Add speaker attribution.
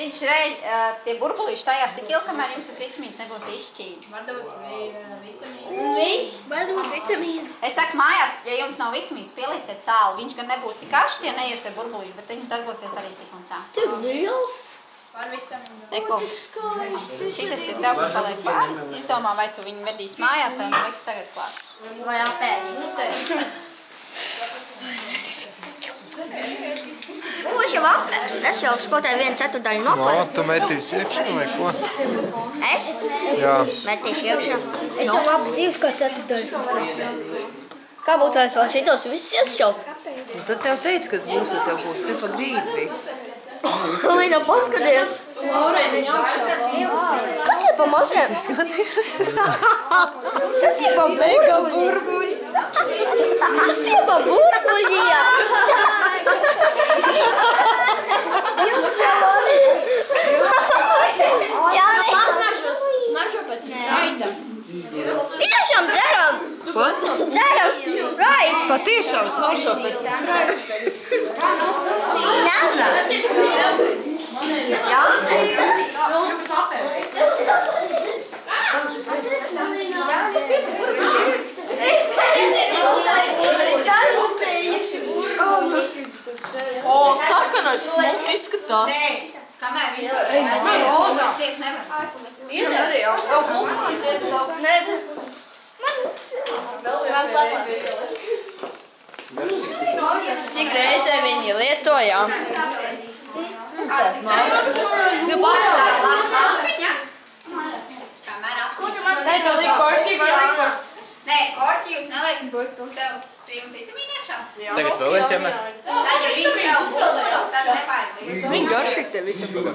Speaker 1: Viņš tie burbulīši tajās tik ilgi, kamēr jums tas vitamīns nebūs izšķīdis.
Speaker 2: Varbūt vitamīnu.
Speaker 3: Viss, varbūt vitamīnu.
Speaker 1: Es saku, mājās, ja jums nav vitamīns, pielieciet sāli. Viņš gan nebūs tik ašķi, ja neies tie burbulīši, bet viņš darbosies arī tik un tā.
Speaker 3: Tik liels.
Speaker 2: Par vitamīnu.
Speaker 1: Ekos. Šitas ir tev, kas paliek pāri. Izdomā, vai tu viņu vedīs mājās, vai nu liks tagad klāt.
Speaker 3: Vai apēdīs. Es jau apēdu. Es jau skotāju 1/4 noklāju.
Speaker 4: Tu metīsi iekšā vai ko?
Speaker 3: Es?
Speaker 4: Jā.
Speaker 3: Metīšu iekšā. Es jau abas 2/4 uztaisīju. Kā būtu vēl šitos visus iesšaut?
Speaker 5: Tad tev teica, kas būs, ja tev būs te pa grīdu viss.
Speaker 3: Līna paskaties.
Speaker 2: Laurai viņa augšā palmas.
Speaker 3: Kas tie pa maziem? Kas tie pa burbuļi? Kas tie pa burbuļiem?
Speaker 2: Smaržo pēc skaita.
Speaker 3: Tiešām dzeram!
Speaker 5: Ko?
Speaker 3: Dzeram! Right!
Speaker 5: Patiešām smaržo pēc skaita.
Speaker 3: Nāna! Jā?
Speaker 2: Jums apēd.
Speaker 5: O, sakanais smut izskatās.
Speaker 1: Kamēr viņš to ciek nevar.
Speaker 2: Ir arī jau pulmāni ciet uz augšu.
Speaker 3: Cik reizē viņi lietojām?
Speaker 5: Tas mājas.
Speaker 2: Nē, tev liek korķi, vai liek korķi?
Speaker 1: Nē, korķi jūs neliekat. Tev jums vitamīni iekšā.
Speaker 4: Tagad vēl viens jāmēr.
Speaker 1: Tad, ja viņš jau būtu, tad nevajag.
Speaker 5: Viņi garšīgi te vitamīni.